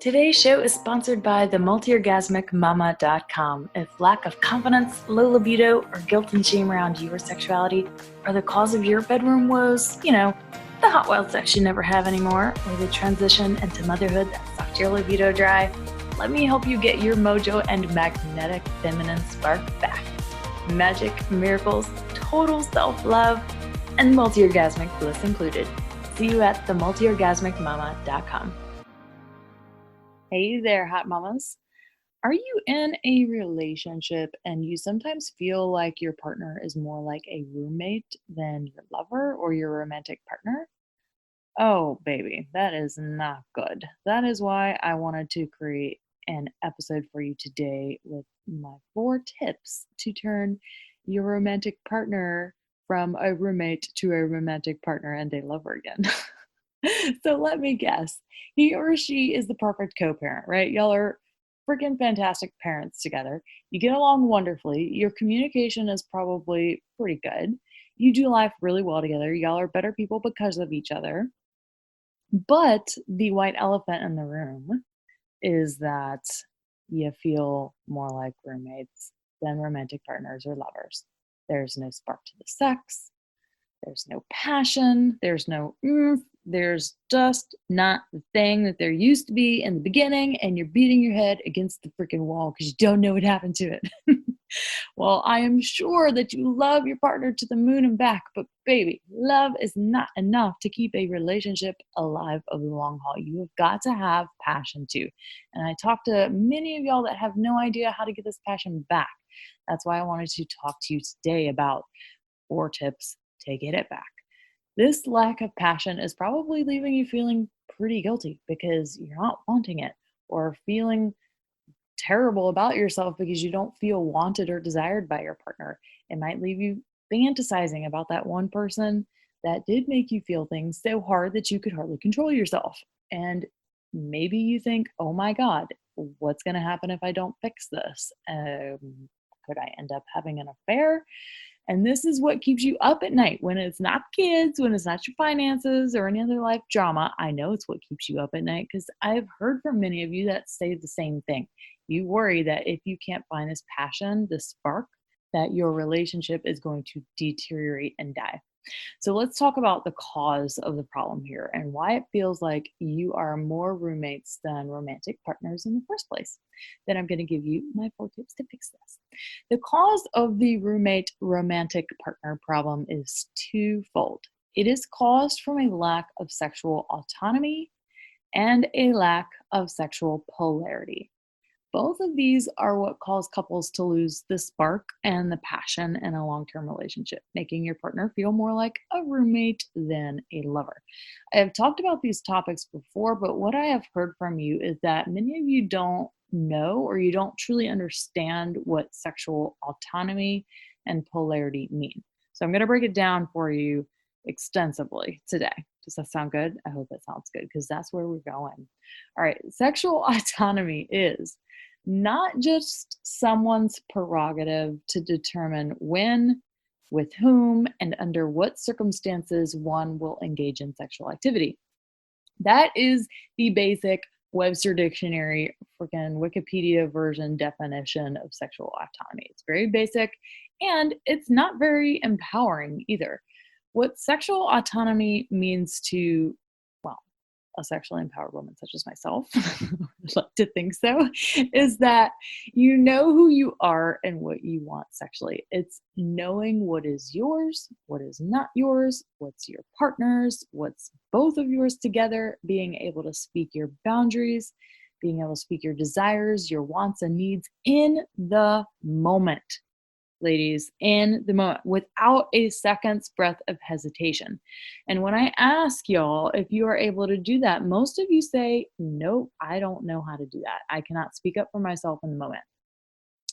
Today's show is sponsored by the multiorgasmicmama.com. If lack of confidence, low libido, or guilt and shame around your sexuality are the cause of your bedroom woes, the hot wild sex you never have anymore, or the transition into motherhood that sucked your libido dry, let me help you get your mojo and magnetic feminine spark back. Magic, miracles, total self-love, and multi-orgasmic bliss included. See you at themultiorgasmicmama.com. Hey there, hot mamas. Are you in a relationship and you sometimes feel like your partner is more like a roommate than your lover or your romantic partner? Oh, baby, that is not good. That is why I wanted to create an episode for you today with my 4 tips to turn your romantic partner from a roommate to a romantic partner and a lover again. So let me guess. He or she is the perfect co-parent, right? Y'all are freaking fantastic parents together. You get along wonderfully. Your communication is probably pretty good. You do life really well together. Y'all are better people because of each other. But the white elephant in the room is that you feel more like roommates than romantic partners or lovers. There's no spark to the sex. There's no passion. There's no There's just not the thing that there used to be in the beginning, and you're beating your head against the freaking wall because you don't know what happened to it. Well, I am sure that you love your partner to the moon and back, but baby, love is not enough to keep a relationship alive over the long haul. You have got to have passion too. And I talked to many of y'all that have no idea how to get this passion back. That's why I wanted to talk to you today about 4 tips to get it back. This lack of passion is probably leaving you feeling pretty guilty because you're not wanting it, or feeling terrible about yourself because you don't feel wanted or desired by your partner. It might leave you fantasizing about that one person that did make you feel things so hard that you could hardly control yourself. And maybe you think, oh my God, what's going to happen if I don't fix this? Could I end up having an affair? And this is what keeps you up at night when it's not kids, when it's not your finances or any other life drama. I know it's what keeps you up at night because I've heard from many of you that say the same thing. You worry that if you can't find this passion, this spark, that your relationship is going to deteriorate and die. So let's talk about the cause of the problem here and why it feels like you are more roommates than romantic partners in the first place. Then I'm going to give you my 4 tips to fix this. The cause of the roommate romantic partner problem is twofold. It is caused from a lack of sexual autonomy and a lack of sexual polarity. Both of these are what cause couples to lose the spark and the passion in a long-term relationship, making your partner feel more like a roommate than a lover. I have talked about these topics before, but what I have heard from you is that many of you don't know, or you don't truly understand what sexual autonomy and polarity mean. So I'm going to break it down for you extensively today. Does that sound good? I hope that sounds good because that's where we're going. All right, sexual autonomy is not just someone's prerogative to determine when, with whom, and under what circumstances one will engage in sexual activity. That is the basic Webster Dictionary, freaking Wikipedia version definition of sexual autonomy. It's very basic and it's not very empowering either. What sexual autonomy means to, well, a sexually empowered woman such as myself, I'd like to think so, is that you know who you are and what you want sexually. It's knowing what is yours, what is not yours, what's your partner's, what's both of yours together, being able to speak your boundaries, being able to speak your desires, your wants and needs in the moment. Ladies, in the moment, without a second's breath of hesitation. And when I ask y'all if you are able to do that, most of you say, nope, I don't know how to do that. I cannot speak up for myself in the moment.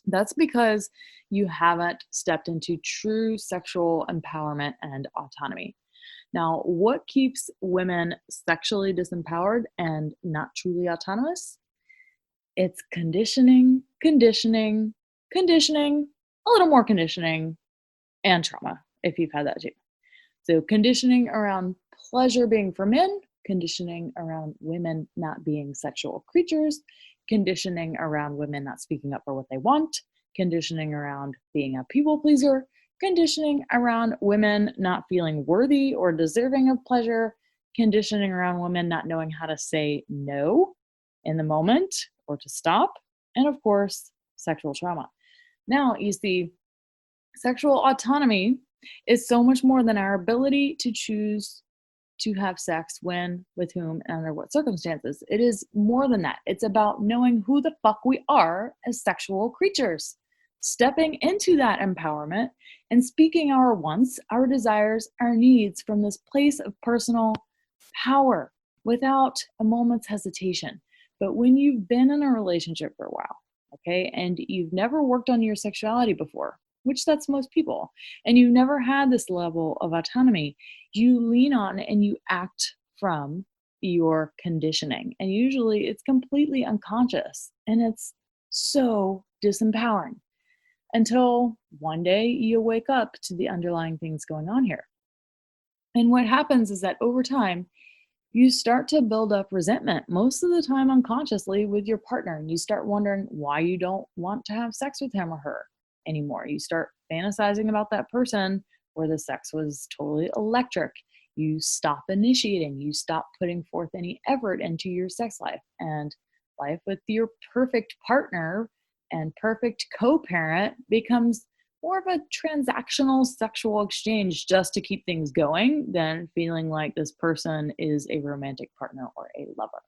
That's because you haven't stepped into true sexual empowerment and autonomy. Now, what keeps women sexually disempowered and not truly autonomous? It's conditioning, conditioning, conditioning, a little more conditioning, and trauma, if you've had that too. So conditioning around pleasure being for men, conditioning around women not being sexual creatures, conditioning around women not speaking up for what they want, conditioning around being a people pleaser, conditioning around women not feeling worthy or deserving of pleasure, conditioning around women not knowing how to say no in the moment or to stop, and of course, sexual trauma. Now, you see, sexual autonomy is so much more than our ability to choose to have sex when, with whom, and under what circumstances. It is more than that. It's about knowing who the fuck we are as sexual creatures, stepping into that empowerment and speaking our wants, our desires, our needs from this place of personal power without a moment's hesitation. But when you've been in a relationship for a while, okay, and you've never worked on your sexuality before, which that's most people, and you've never had this level of autonomy, you lean on and you act from your conditioning. And usually it's completely unconscious and it's so disempowering until one day you wake up to the underlying things going on here. And what happens is that over time, you start to build up resentment, most of the time unconsciously, with your partner. And you start wondering why you don't want to have sex with him or her anymore. You start fantasizing about that person where the sex was totally electric. You stop initiating, you stop putting forth any effort into your sex life. And life with your perfect partner and perfect co parent becomes more of a transactional sexual exchange just to keep things going than feeling like this person is a romantic partner or a lover.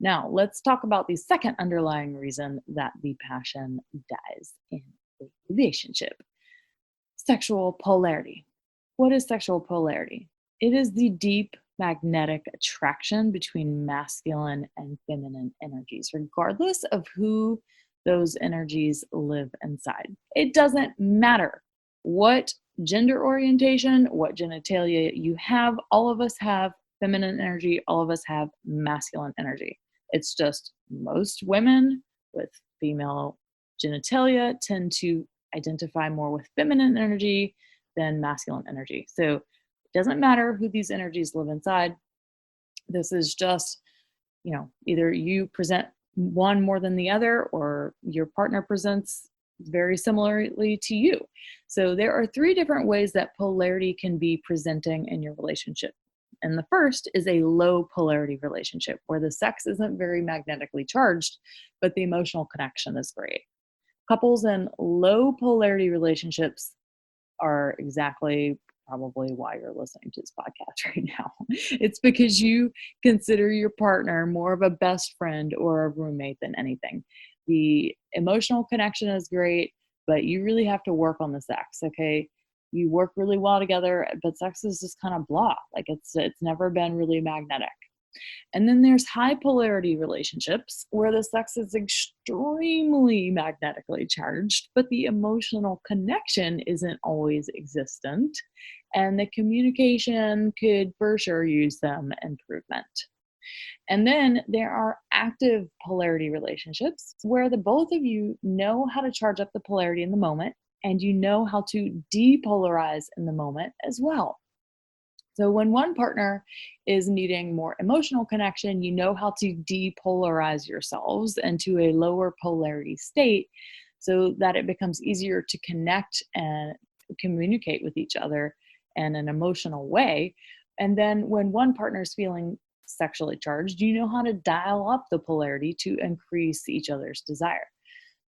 Now, let's talk about the second underlying reason that the passion dies in a relationship: sexual polarity. What is sexual polarity? It is the deep magnetic attraction between masculine and feminine energies, regardless of who those energies live inside. It doesn't matter what gender orientation, what genitalia you have. All of us have feminine energy, all of us have masculine energy. It's just most women with female genitalia tend to identify more with feminine energy than masculine energy. So it doesn't matter who these energies live inside. This is just, either you present one more than the other or your partner presents very similarly to you. So there are three different ways that polarity can be presenting in your relationship. And the first is a low polarity relationship where the sex isn't very magnetically charged, but the emotional connection is great. Couples in low polarity relationships are exactly probably why you're listening to this podcast right now. It's because you consider your partner more of a best friend or a roommate than anything. The emotional connection is great, but you really have to work on the sex, okay? You work really well together, but sex is just kind of blah. Like it's never been really magnetic. And then there's high polarity relationships where the sex is extremely magnetically charged, but the emotional connection isn't always existent. And the communication could for sure use some improvement. And then there are active polarity relationships where the both of you know how to charge up the polarity in the moment and you know how to depolarize in the moment as well. So when one partner is needing more emotional connection, you know how to depolarize yourselves into a lower polarity state so that it becomes easier to connect and communicate with each other in an emotional way. And then when one partner is feeling sexually charged, you know how to dial up the polarity to increase each other's desire.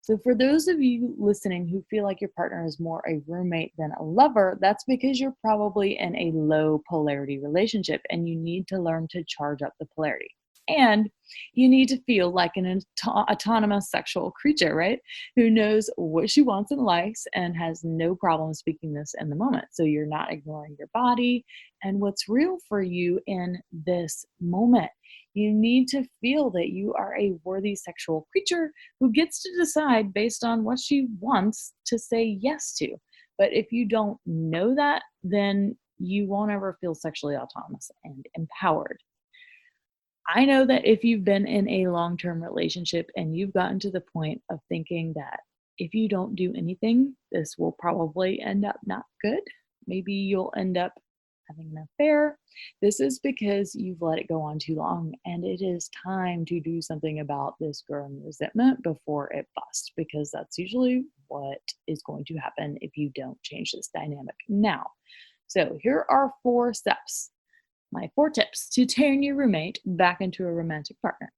So for those of you listening who feel like your partner is more a roommate than a lover, that's because you're probably in a low polarity relationship and you need to learn to charge up the polarity. And you need to feel like an autonomous sexual creature, right? Who knows what she wants and likes and has no problem speaking this in the moment. So you're not ignoring your body and what's real for you in this moment. You need to feel that you are a worthy sexual creature who gets to decide based on what she wants to say yes to. But if you don't know that, then you won't ever feel sexually autonomous and empowered. I know that if you've been in a long-term relationship and you've gotten to the point of thinking that if you don't do anything, this will probably end up not good. Maybe you'll end up having an affair, this is because you've let it go on too long and it is time to do something about this growing resentment before it busts, because that's usually what is going to happen if you don't change this dynamic now. So, here are 4 steps, my 4 tips to turn your roommate back into a romantic partner.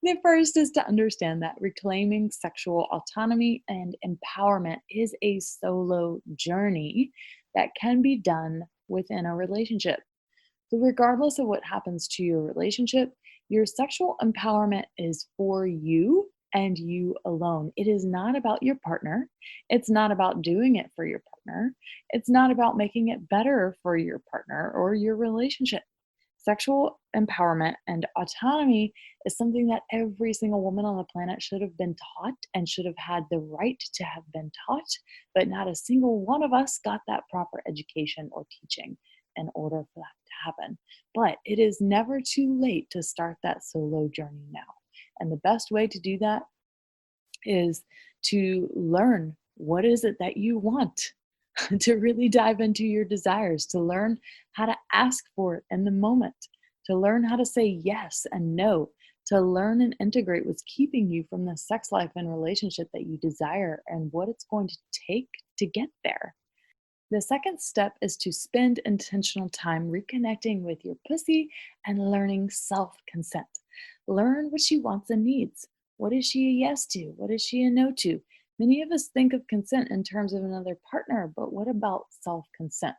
The first is to understand that reclaiming sexual autonomy and empowerment is a solo journey that can be done within a relationship. So, regardless of what happens to your relationship, your sexual empowerment is for you and you alone. It is not about your partner. It's not about doing it for your partner. It's not about making it better for your partner or your relationship. Sexual empowerment and autonomy is something that every single woman on the planet should have been taught and should have had the right to have been taught, but not a single one of us got that proper education or teaching in order for that to happen. But it is never too late to start that solo journey now. And the best way to do that is to learn what is it that you want, to really dive into your desires, to learn how to ask for it in the moment, to learn how to say yes and no, to learn and integrate what's keeping you from the sex life and relationship that you desire and what it's going to take to get there. The second step is to spend intentional time reconnecting with your pussy and learning self consent. Learn what she wants and needs. What is she a yes to? What is she a no to? Many of us think of consent in terms of another partner, but what about self consent?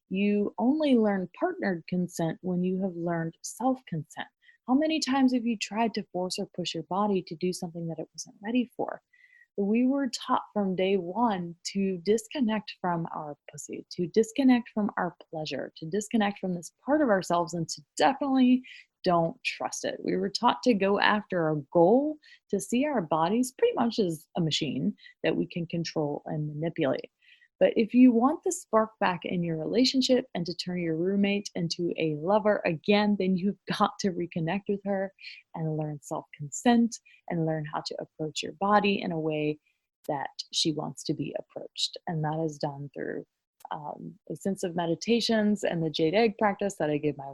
You only learn partnered consent when you have learned self consent. How many times have you tried to force or push your body to do something that it wasn't ready for? We were taught from day one to disconnect from our pussy, to disconnect from our pleasure, to disconnect from this part of ourselves, and to definitely don't trust it. We were taught to go after a goal, to see our bodies pretty much as a machine that we can control and manipulate. But if you want the spark back in your relationship and to turn your roommate into a lover again, then you've got to reconnect with her and learn self consent and learn how to approach your body in a way that she wants to be approached. And that is done through a sense of meditations and the jade egg practice that I give my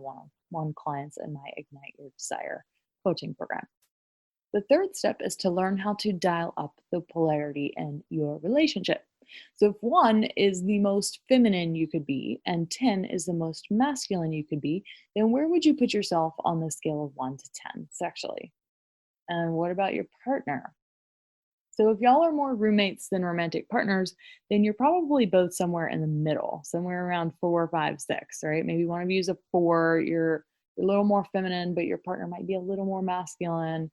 one clients in my Ignite Your Desire coaching program. The third step is to learn how to dial up the polarity in your relationship. So, if 1 is the most feminine you could be and 10 is the most masculine you could be, then where would you put yourself on the scale of 1 to 10 sexually? And what about your partner? So, if y'all are more roommates than romantic partners, then you're probably both somewhere in the middle, somewhere around 4, 5, 6, right? Maybe one of you is a 4, you're a little more feminine, but your partner might be a little more masculine,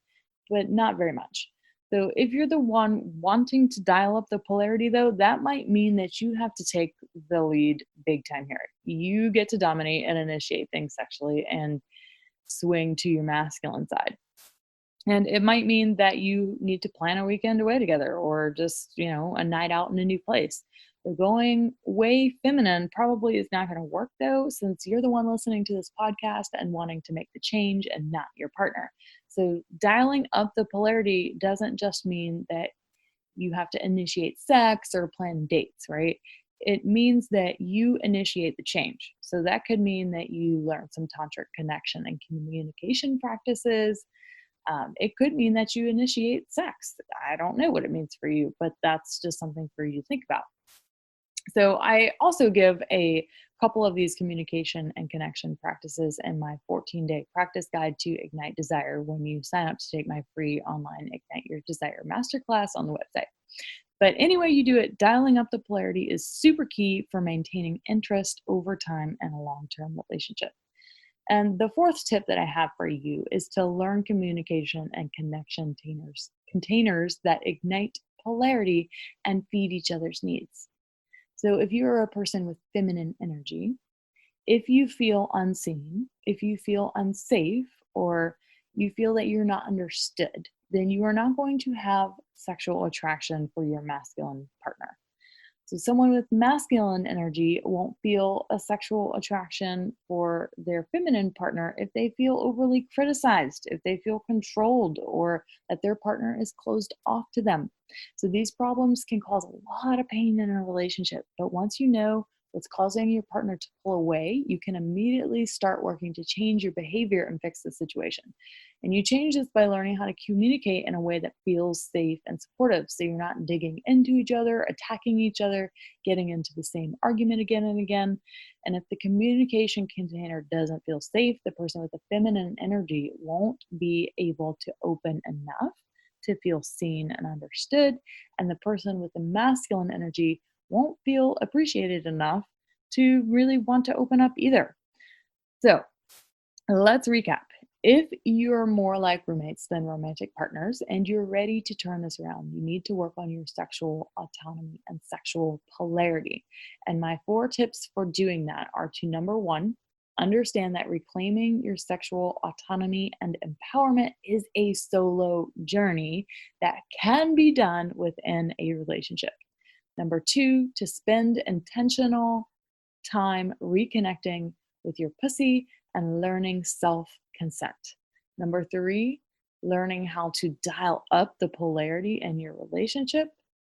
but not very much. So, if you're the one wanting to dial up the polarity, though, that might mean that you have to take the lead big time here. You get to dominate and initiate things sexually and swing to your masculine side. And it might mean that you need to plan a weekend away together or just, a night out in a new place. The going way feminine probably is not going to work though, since you're the one listening to this podcast and wanting to make the change and not your partner. So, dialing up the polarity doesn't just mean that you have to initiate sex or plan dates, right? It means that you initiate the change. So, that could mean that you learn some tantric connection and communication practices. It could mean that you initiate sex. I don't know what it means for you, but that's just something for you to think about. So, I also give a couple of these communication and connection practices in my 14-day practice guide to Ignite Desire when you sign up to take my free online Ignite Your Desire masterclass on the website. But anyway you do it, dialing up the polarity is super key for maintaining interest over time in a long term relationship. And the fourth tip that I have for you is to learn communication and containers that ignite polarity and feed each other's needs. So if you are a person with feminine energy, if you feel unseen, if you feel unsafe, or you feel that you're not understood, then you are not going to have sexual attraction for your masculine partner. So, someone with masculine energy won't feel a sexual attraction for their feminine partner if they feel overly criticized, if they feel controlled, or that their partner is closed off to them. So, these problems can cause a lot of pain in a relationship. But once you know what's causing your partner to pull away, you can immediately start working to change your behavior and fix the situation. And you change this by learning how to communicate in a way that feels safe and supportive. So you're not digging into each other, attacking each other, getting into the same argument again and again. And if the communication container doesn't feel safe, the person with the feminine energy won't be able to open enough to feel seen and understood. And the person with the masculine energy won't feel appreciated enough to really want to open up either. So, let's recap. If you're more like roommates than romantic partners and you're ready to turn this around, you need to work on your sexual autonomy and sexual polarity. And my 4 tips for doing that are to number one, understand that reclaiming your sexual autonomy and empowerment is a solo journey that can be done within a relationship. Number two, to spend intentional time reconnecting with your pussy and learning self consent. Number three, learning how to dial up the polarity in your relationship.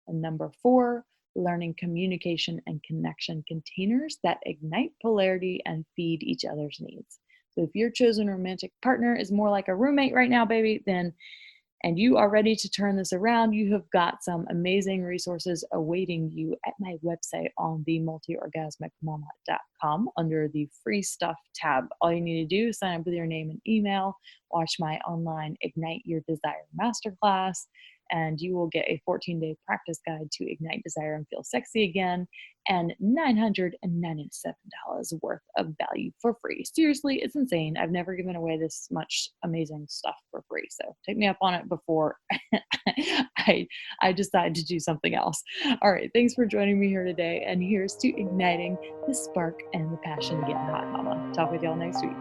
And number four, learning communication and connection containers that ignite polarity and feed each other's needs. So if your chosen romantic partner is more like a roommate right now, baby, then and you are ready to turn this around, you have got some amazing resources awaiting you at my website on themultiorgasmicmama.com under the free stuff tab. All you need to do is sign up with your name and email, watch my online Ignite Your Desire masterclass, and you will get a 14-day practice guide to ignite desire and feel sexy again, and $997 worth of value for free. Seriously, it's insane. I've never given away this much amazing stuff for free. So take me up on it before I decide to do something else. All right. Thanks for joining me here today. And here's to igniting the spark and the passion getting hot, mama. Talk with y'all next week.